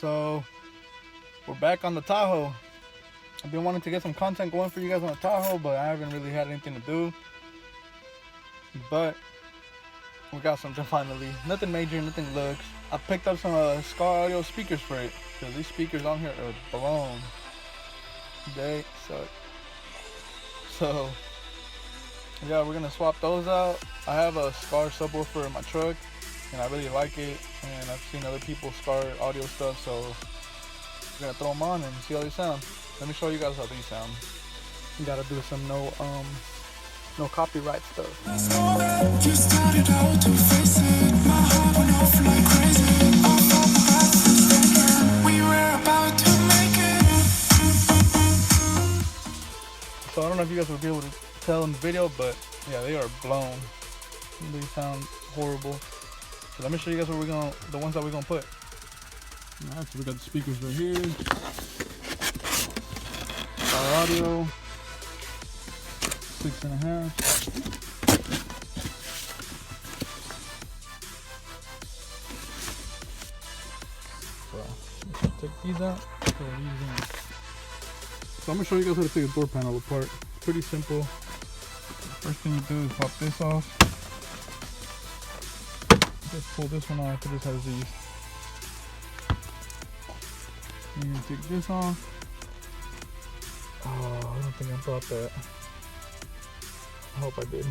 So we're back on the Tahoe. I've been wanting to get some content going for you guys on the Tahoe, but I haven't really had anything to do. But we got something finally. Nothing major, nothing looks. I picked up some Skar audio speakers for it, because these speakers on here are blown. They suck. So yeah, we're gonna swap those out. I have a Skar subwoofer in my truck, and I really like it. And I've seen other people Skar audio stuff, so we're gonna throw them on and see how they sound. Let me show you guys how these sound. You gotta do some no copyright stuff. You started out to face it. My heart went off like crazy. We were about to make it. So I don't know if you guys will be able to tell in the video, but yeah, they are blown. They sound horrible. So let me show you guys what the ones that we're gonna put. Alright, so we got the speakers right here. Our audio, 6.5. So let's take these out. Throw these in. So I'm gonna show you guys how to take a door panel apart. Pretty simple. First thing you do is pop this off. Just pull this one off. It just has these. You're gonna take this off. Oh, I don't think I brought that. I hope I did.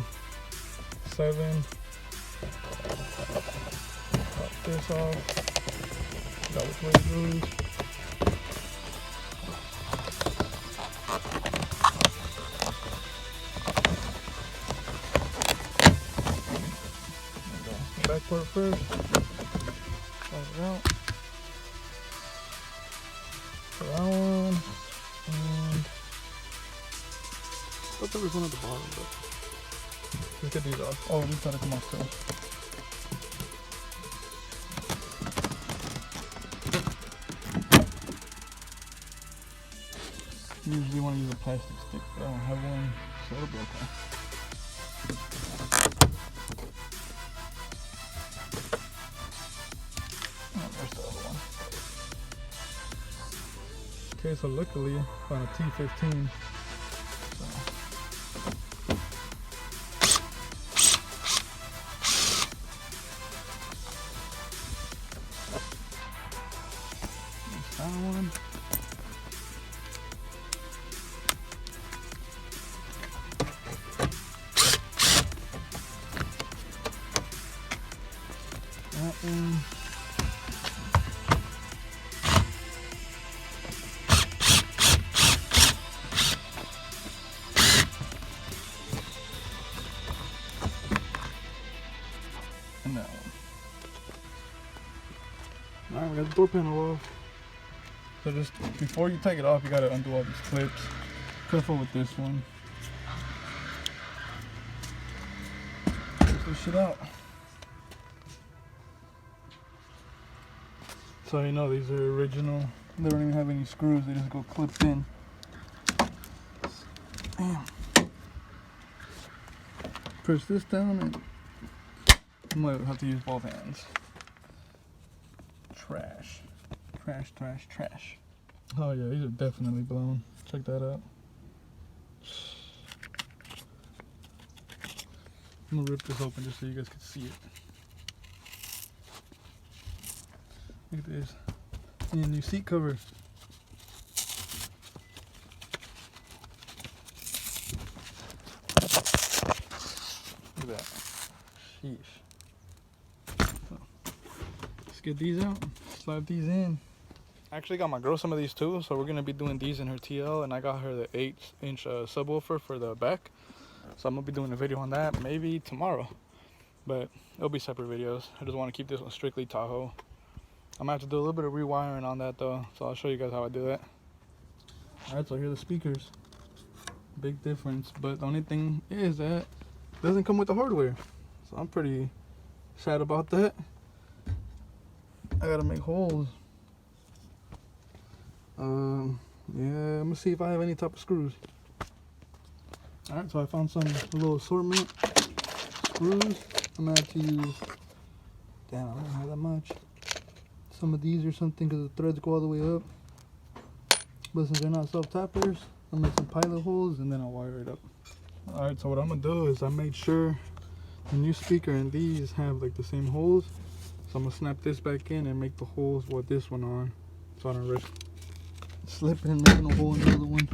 7. Pop this off. That was way it goes. Back part first. Slide it out. Put that one. And I thought there was one at the bottom, but let's get these off. Oh, these gotta come off too. Usually want to use a plastic stick, but I don't have one, so it'll be okay. Okay, so luckily I found a T15. So. That one. That one. And that one. Alright, we got the door panel off. So just before you take it off, you gotta undo all these clips. Careful with this one. Take this shit out. So you know these are original. They don't even have any screws, they just go clipped in. Damn. Press this down and I might have to use both hands. Trash. Trash, trash, trash. Oh yeah, these are definitely blown. Check that out. I'm gonna rip this open just so you guys can see it. Look at this. And a new seat cover. Look at that. Sheesh. Let's get these out. Slide these in. I actually got my girl some of these too, so we're gonna be doing these in her TL, and I got her the 8-inch subwoofer for the back. So I'm gonna be doing a video on that maybe tomorrow, but it'll be separate videos. I just want to keep this one strictly Tahoe. I'm gonna have to do a little bit of rewiring on that though, so I'll show you guys how I do that. Alright, so here are the speakers. Big difference, but the only thing is that it doesn't come with the hardware, so I'm pretty sad about that. I gotta make holes. Yeah, I'm gonna see if I have any type of screws. Alright, so I found some little assortment screws. I'm gonna have to use, damn, I don't have that much. some of these or something because the threads go all the way up. But since they're not self-tappers, I'll make some pilot holes and then I'll wire it up. Alright, so what I'm gonna do is I made sure the new speaker and these have like the same holes. So I'm gonna snap this back in and make the holes with this one on, so I don't risk slipping and making a hole in the other one.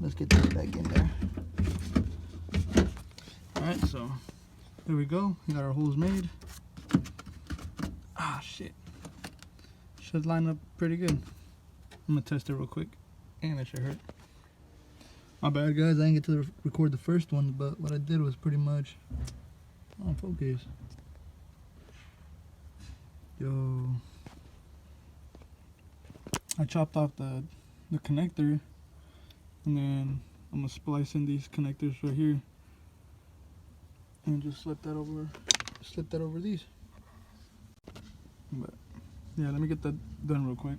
Let's get this back in there. Alright, so here we go. We got our holes made. Ah, shit. Should line up pretty good. I'm gonna test it real quick. And that should hurt. My bad, guys. I didn't get to record the first one, but what I did was pretty much... Oh, focus. Yo. I chopped off the connector, and then I'm gonna splice in these connectors right here, and just slip that over these. But yeah, let me get that done real quick.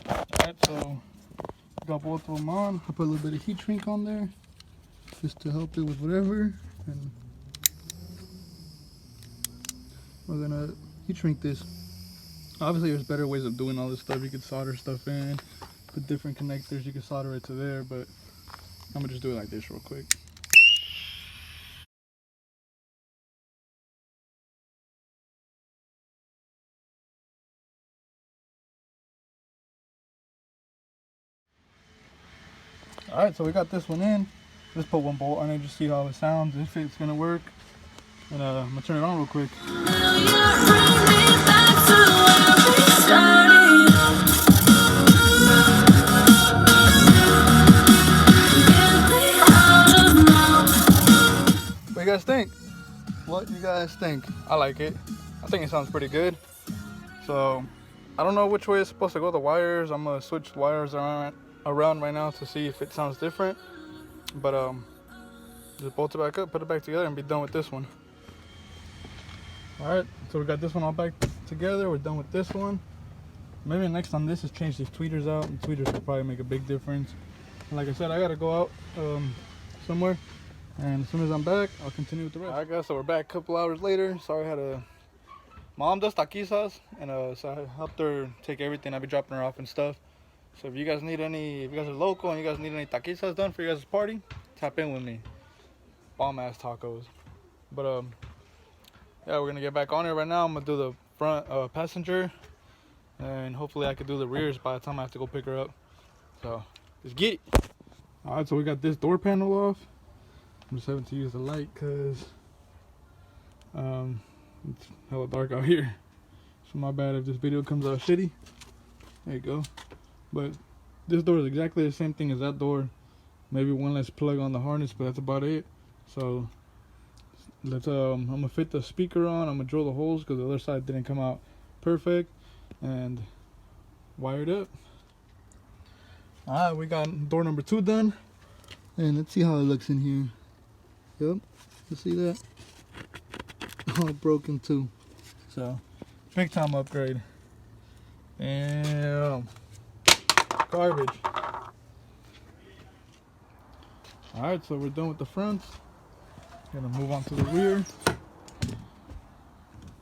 Alright, so got both of them on. I put a little bit of heat shrink on there just to help it with whatever, and we're gonna heat shrink this. Obviously there's better ways of doing all this stuff. You could solder stuff in, put different connectors, you can solder it to there, but I'm gonna just do it like this real quick. Alright, so we got this one in. Let's put one bolt on it, just see how it sounds, if it's gonna work. And I'm gonna turn it on real quick. What you guys think? What you guys think? I like it. I think it sounds pretty good. So I don't know which way it's supposed to go, the wires. I'm gonna switch wires around right now to see if it sounds different. But just bolt it back up, put it back together, and be done with this one. Alright, so we got this one all back together. We're done with this one. Maybe next on this is change these tweeters out. The tweeters will probably make a big difference. And like I said, I gotta go out somewhere, and as soon as I'm back, I'll continue with the rest. Alright guys, so we're back a couple hours later. Sorry, I had a... Mom does taquizas, and so I helped her take everything. I'll be dropping her off and stuff. So if you guys need any, if you guys are local and you guys need any taquizas done for your guys' party, tap in with me. Bomb ass tacos. But yeah, we're gonna get back on it right now. I'm gonna do the front passenger, and hopefully I could do the rears by the time I have to go pick her up. So let's get it. All right, so we got this door panel off. I'm just having to use the light because it's hella dark out here. So my bad if this video comes out shitty. There you go. But this door is exactly the same thing as that door. Maybe one less plug on the harness, but that's about it. So let's I'm gonna fit the speaker on. I'm gonna drill the holes because the other side didn't come out perfect, and wire it up. All right, we got door number 2 done, and let's see how it looks in here. Yep, you see that? All broken too. So big time upgrade. Damn, garbage. All right, so we're done with the front. Gonna move on to the rear,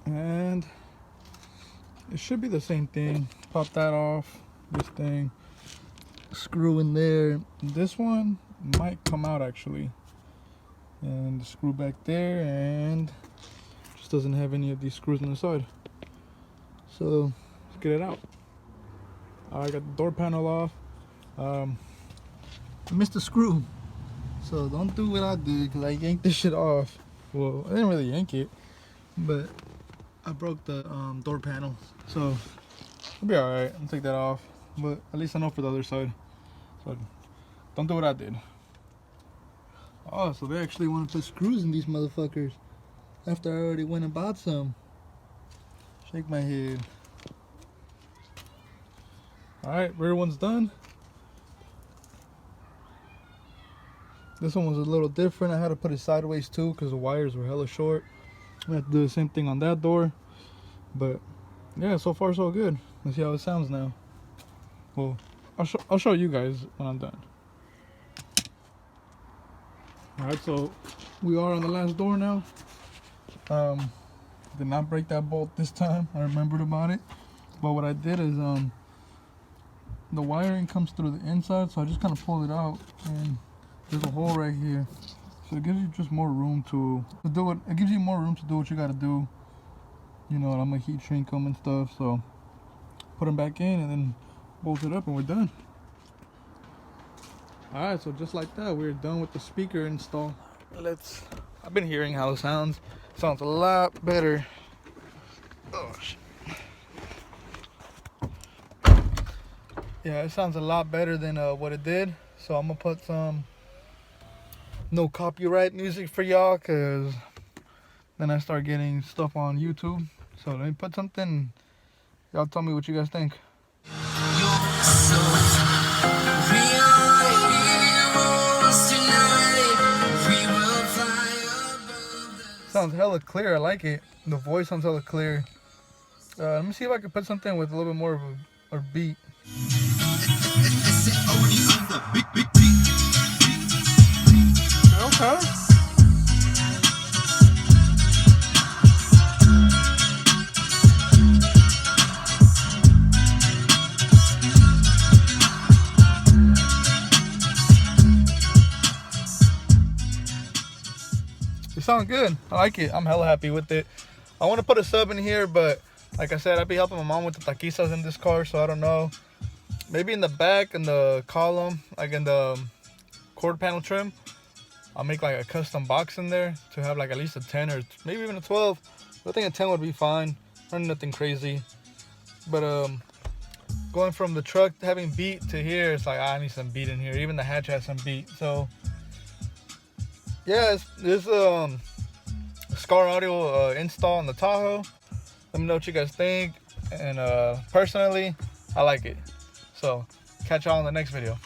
and it should be the same thing. Pop that off, this thing, screw in there. This one might come out actually, and the screw back there, and just doesn't have any of these screws on the side. So let's get it out. I got the door panel off. I missed a screw. So don't do what I did, because I yanked this shit off. Well, I didn't really yank it, but I broke the door panel. So it'll be alright. I'll take that off. But at least I know for the other side. So don't do what I did. Oh, so they actually want to put screws in these motherfuckers after I already went and bought some. Shake my head. Alright, rear one's done. This one was a little different. I had to put it sideways too because the wires were hella short. I have to do the same thing on that door. But yeah, so far so good. Let's see how it sounds now. Well, I'll show you guys when I'm done. Alright, so we are on the last door now. Did not break that bolt this time. I remembered about it. But what I did is the wiring comes through the inside, so I just kind of pulled it out, and there's a hole right here, so it gives you just more room to do it. It gives you more room to do what you got to do. You know, I'm gonna heat shrink them and stuff, so put them back in and then bolt it up, and we're done. All right, so just like that, we're done with the speaker install. I've been hearing how it sounds. Sounds a lot better. Oh shit. Yeah, it sounds a lot better than what it did. So I'm gonna put some no copyright music for y'all, cause then I start getting stuff on YouTube. So let me put something. Y'all tell me what you guys think. Sounds hella clear. I like it. The voice sounds hella clear. Let me see if I can put something with a little bit more of a beat. Okay. It sounds good. I like it. I'm hella happy with it. I want to put a sub in here, but like I said, I'd be helping my mom with the taquizas in this car, so I don't know. Maybe in the back, in the column, like in the quarter panel trim, I'll make like a custom box in there to have like at least a 10 or maybe even a 12. I think a 10 would be fine. Nothing crazy. But going from the truck having beat to here, it's like I need some beat in here. Even the hatch has some beat. So yeah, this Skar audio install on the Tahoe. Let me know what you guys think. And personally, I like it. So catch y'all in the next video.